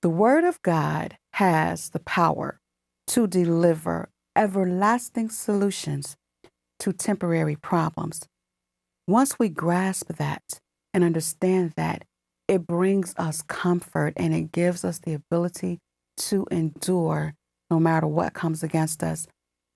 The Word of God has the power to deliver everlasting solutions to temporary problems. Once we grasp that and understand that, it brings us comfort and it gives us the ability to endure no matter what comes against us.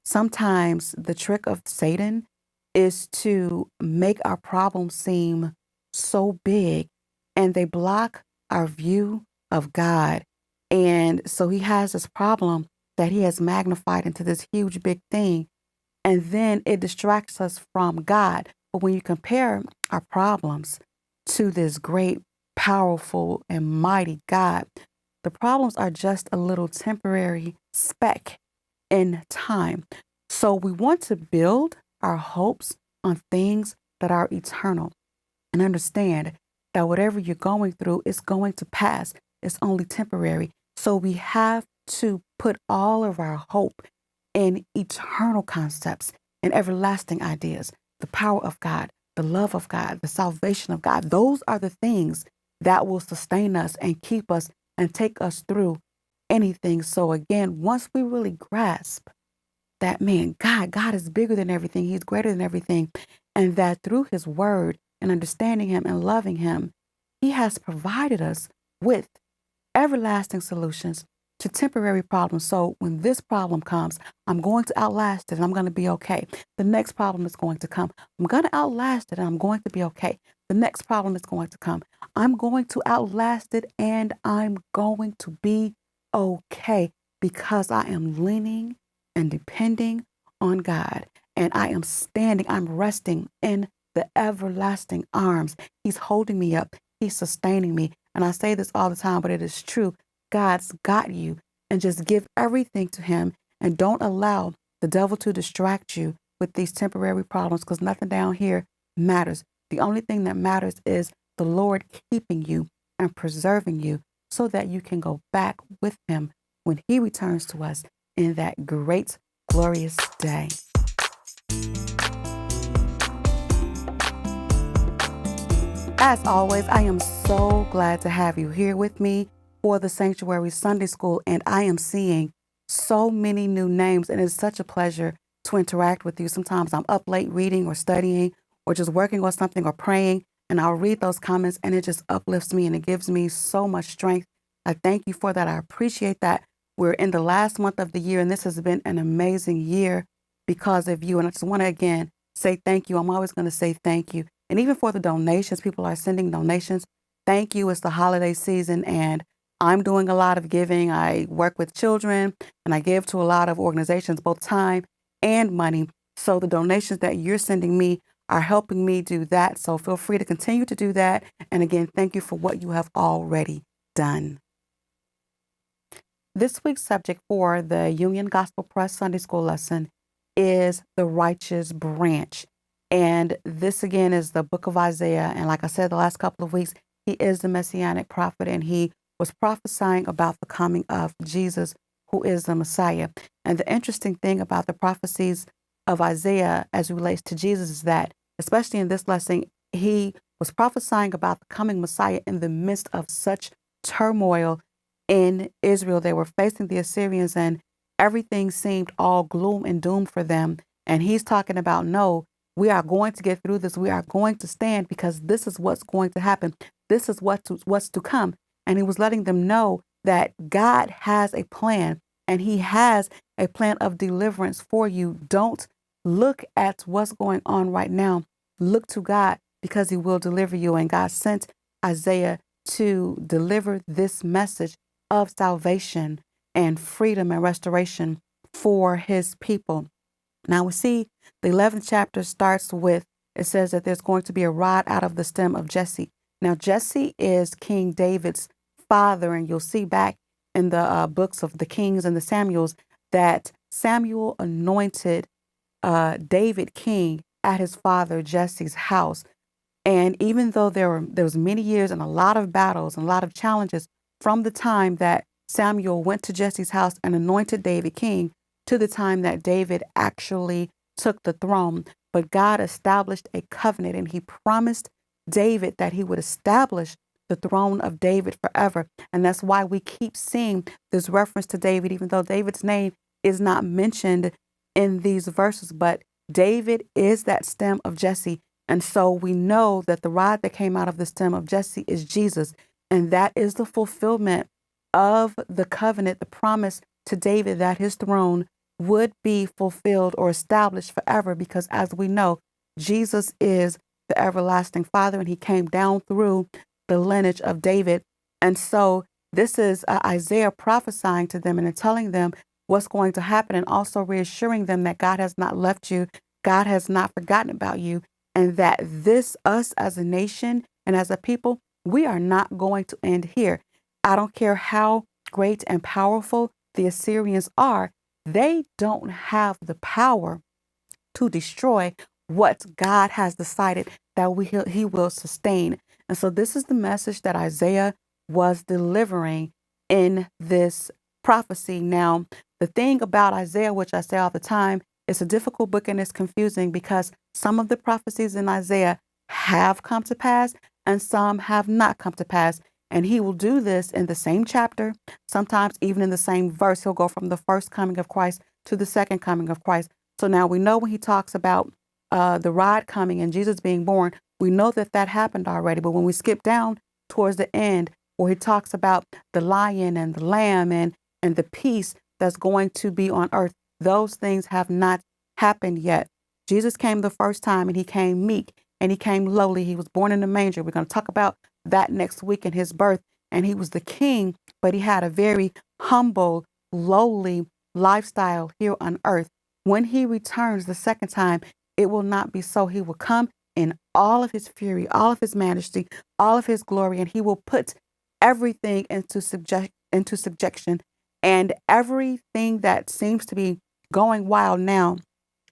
Sometimes the trick of Satan is to make our problems seem so big and they block our view of God. And so he has this problem that he has magnified into this huge big thing. And then it distracts us from God. But when you compare our problems to this great, powerful, and mighty God, the problems are just a little temporary speck in time. So we want to build our hopes on things that are eternal and understand that whatever you're going through is going to pass. It's only temporary. So we have to put all of our hope in eternal concepts and everlasting ideas, the power of God, the love of God, the salvation of God. Those are the things that will sustain us and keep us and take us through anything. So again, once we really grasp that, man, God is bigger than everything. He's greater than everything. And that through his word and understanding him and loving him, he has provided us with everlasting solutions to temporary problems. So when this problem comes, I'm going to outlast it and I'm going to be okay. The next problem is going to come. I'm going to outlast it and I'm going to be okay. The next problem is going to come. I'm going to outlast it and I'm going to be okay because I am leaning and depending on God. And I am standing, I'm resting in the everlasting arms. He's holding me up. He's sustaining me. And I say this all the time, but it is true. God's got you. And just give everything to him and don't allow the devil to distract you with these temporary problems because nothing down here matters. The only thing that matters is the Lord keeping you and preserving you so that you can go back with him when he returns to us in that great, glorious day. As always, I am so glad to have you here with me for the Sanctuary Sunday School, and I am seeing so many new names, and it's such a pleasure to interact with you. Sometimes I'm up late reading or studying or just working on something or praying, and I'll read those comments, and it just uplifts me, and it gives me so much strength. I thank you for that. I appreciate that. We're in the last month of the year, and this has been an amazing year because of you, and I just want to, again, say thank you. I'm always going to say thank you. And even for the donations, people are sending donations. Thank you. It's the holiday season and I'm doing a lot of giving. I work with children and I give to a lot of organizations, both time and money. So the donations that you're sending me are helping me do that. So feel free to continue to do that. And again, thank you for what you have already done. This week's subject for the Union Gospel Press Sunday School lesson is the righteous branch. And this again is the book of Isaiah. And like I said, the last couple of weeks, he is the messianic prophet and he was prophesying about the coming of Jesus, who is the Messiah. And the interesting thing about the prophecies of Isaiah as it relates to Jesus is that, especially in this lesson, he was prophesying about the coming Messiah in the midst of such turmoil in Israel. They were facing the Assyrians and everything seemed all gloom and doom for them. And he's talking about, no, we are going to get through this. We are going to stand because this is what's going to happen. This is what's to come. And he was letting them know that God has a plan and he has a plan of deliverance for you. Don't look at what's going on right now. Look to God because he will deliver you. And God sent Isaiah to deliver this message of salvation and freedom and restoration for his people. Now we see the 11th chapter starts with, it says that there's going to be a rod out of the stem of Jesse. Now Jesse is King David's father, and you'll see back in the books of the Kings and the Samuels that Samuel anointed David king at his father Jesse's house. And even though there was many years and a lot of battles and a lot of challenges from the time that Samuel went to Jesse's house and anointed David king to the time that David actually took the throne. But God established a covenant and he promised David that he would establish the throne of David forever. And that's why we keep seeing this reference to David, even though David's name is not mentioned in these verses. But David is that stem of Jesse. And so we know that the rod that came out of the stem of Jesse is Jesus. And that is the fulfillment of the covenant, the promise to David that his throne would be fulfilled or established forever. Because as we know, Jesus is the everlasting Father, and he came down through the lineage of David. And so this is Isaiah prophesying to them and telling them what's going to happen, and also reassuring them that God has not left you, God has not forgotten about you, and that us as a nation and as a people, we are not going to end here. I don't care how great and powerful the Assyrians are, they don't have the power to destroy what God has decided that he will sustain. And so this is the message that Isaiah was delivering in this prophecy. Now, the thing about Isaiah, which I say all the time, it's a difficult book and it's confusing because some of the prophecies in Isaiah have come to pass and some have not come to pass. And he will do this in the same chapter, sometimes even in the same verse. He'll go from the first coming of Christ to the second coming of Christ. So now we know when he talks about the rod coming and Jesus being born, we know that that happened already. But when we skip down towards the end, where he talks about the lion and the lamb and the peace that's going to be on earth, those things have not happened yet. Jesus came the first time, and he came meek and he came lowly. He was born in a manger. We're going to talk about that next week in his birth. And he was the king, but he had a very humble, lowly lifestyle here on earth. When he returns the second time, it will not be so. He will come in all of his fury, all of his majesty, all of his glory, and he will put everything into subjection. And everything that seems to be going wild now,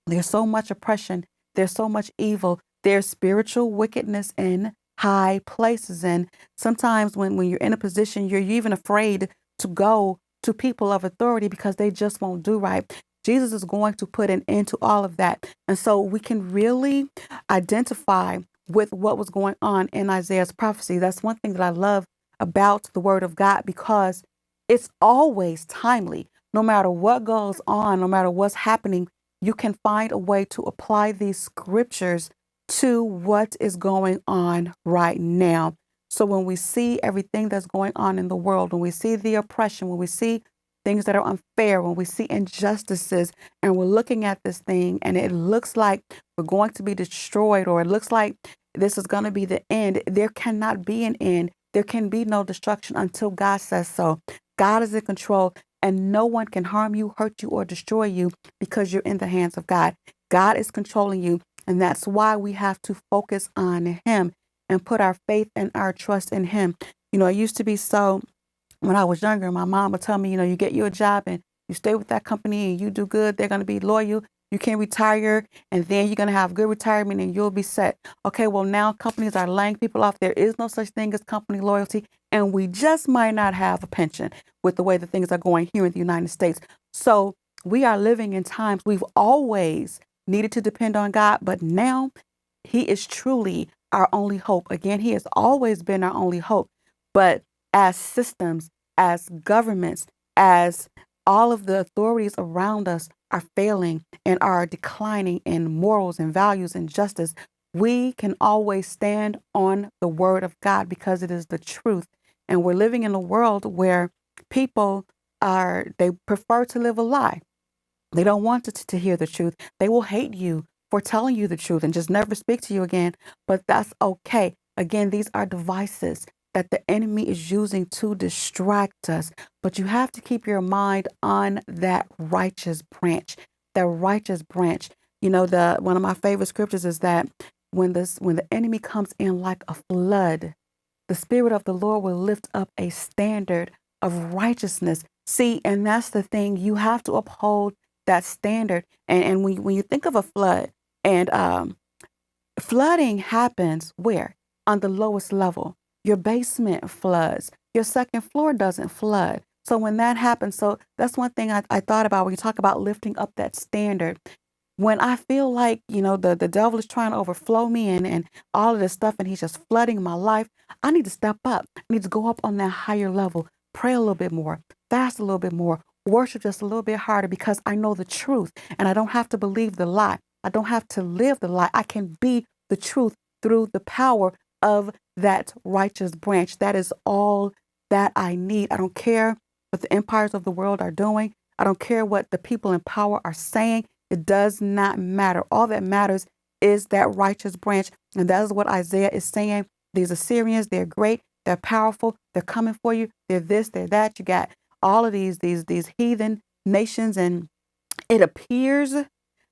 there's so much oppression, there's so much evil, there's spiritual wickedness in high places. And sometimes when you're in a position, you're even afraid to go to people of authority because they just won't do right. Jesus is going to put an end to all of that. And so we can really identify with what was going on in Isaiah's prophecy. That's one thing that I love about the word of God, because it's always timely. No matter what goes on, no matter what's happening, you can find a way to apply these scriptures to what is going on right now. So when we see everything that's going on in the world, when we see the oppression, when we see things that are unfair, when we see injustices, and we're looking at this thing and it looks like we're going to be destroyed, or it looks like this is going to be the end, there cannot be an end. There can be no destruction until God says so. God is in control, and no one can harm you, hurt you, or destroy you because you're in the hands of God. God is controlling you, and that's why we have to focus on him and put our faith and our trust in him. You know, it used to be so when I was younger, my mom would tell me, you know, you get you a job and you stay with that company and you do good, they're going to be loyal. You can retire, and then you're going to have good retirement and you'll be set. Okay, well, now companies are laying people off. There is no such thing as company loyalty, and we just might not have a pension with the way that things are going here in the United States. So we are living in times we've always needed to depend on God, but now he is truly our only hope. Again, he has always been our only hope. But as systems, as governments, as all of the authorities around us are failing and are declining in morals and values and justice, we can always stand on the word of God because it is the truth. And we're living in a world where people they prefer to live a lie. They don't want to hear the truth. They will hate you for telling you the truth and just never speak to you again. But that's okay. Again, these are devices that the enemy is using to distract us. But you have to keep your mind on that righteous branch. The righteous branch. You know, one of my favorite scriptures is that when the enemy comes in like a flood, the Spirit of the Lord will lift up a standard of righteousness. See, and that's the thing. You have to uphold that standard. And when you think of a flood, and flooding happens where? On the lowest level. Your basement floods. Your second floor doesn't flood. So when that happens, so that's one thing I thought about when you talk about lifting up that standard. When I feel like, the devil is trying to overflow me and all of this stuff and he's just flooding my life, I need to step up. I need to go up on that higher level, pray a little bit more, fast a little bit more, worship just a little bit harder because I know the truth and I don't have to believe the lie. I don't have to live the lie. I can be the truth through the power of that righteous branch. That is all that I need. I don't care what the empires of the world are doing. I don't care what the people in power are saying. It does not matter. All that matters is that righteous branch. And that is what Isaiah is saying. These Assyrians, they're great. They're powerful. They're coming for you. They're this, they're that. You got all of these heathen nations, and it appears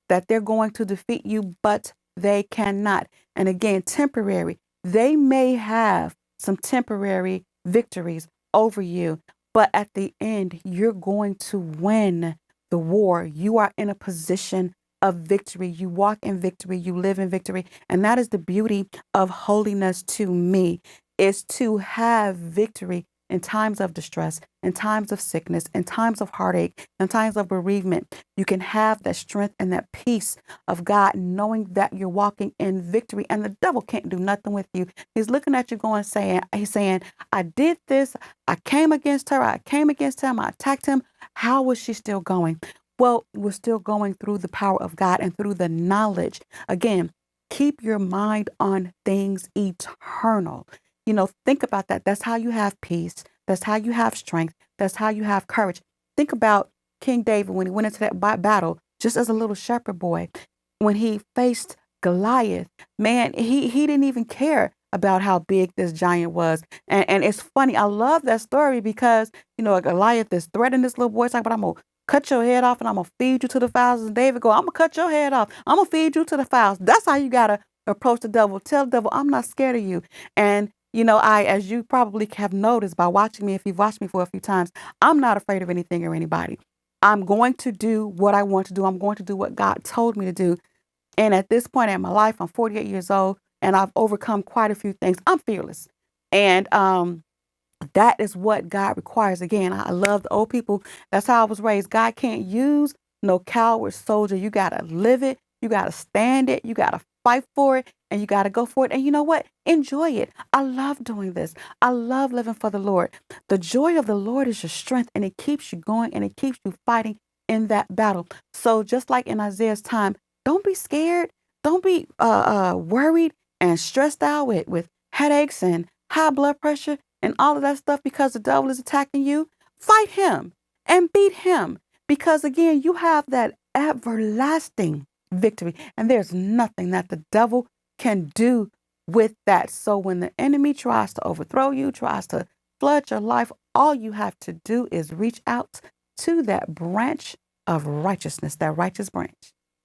that they're going to defeat you, but they cannot. And again, temporary. They may have some temporary victories over you, but at the end, you're going to win the war. You are in a position of victory. You walk in victory. You live in victory. And that is the beauty of holiness to me, is to have victory in times of distress, in times of sickness, in times of heartache, in times of bereavement. You can have that strength and that peace of God, knowing that you're walking in victory and the devil can't do nothing with you. He's looking at you he's saying, I did this. I came against her. I came against him. I attacked him. How was she still going? Well, we're still going through the power of God and through the knowledge. Again, keep your mind on things eternal. Think about that. That's how you have peace. That's how you have strength. That's how you have courage. Think about King David when he went into that battle, just as a little shepherd boy, when he faced Goliath. Man, he didn't even care about how big this giant was. And it's funny. I love that story because, Goliath is threatening this little boy. It's like, but I'm going to cut your head off and I'm going to feed you to the fowls. And David go, I'm going to cut your head off. I'm going to feed you to the fowls. That's how you got to approach the devil. Tell the devil, I'm not scared of you. And as you probably have noticed by watching me, if you've watched me for a few times, I'm not afraid of anything or anybody. I'm going to do what I want to do. I'm going to do what God told me to do. And at this point in my life, I'm 48 years old and I've overcome quite a few things. I'm fearless. And that is what God requires. Again, I love the old people. That's how I was raised. God can't use no coward soldier. You got to live it. You got to stand it. You got to fight for it. And you got to go for it. And you know what? Enjoy it. I love doing this. I love living for the Lord. The joy of the Lord is your strength, and it keeps you going and it keeps you fighting in that battle. So just like in Isaiah's time, don't be scared. Don't be worried and stressed out with headaches and high blood pressure and all of that stuff because the devil is attacking you. Fight him and beat him because, again, you have that everlasting victory. And there's nothing that the devil can do with that. So when the enemy tries to overthrow you, tries to flood your life, all you have to do is reach out to that branch of righteousness, that righteous branch.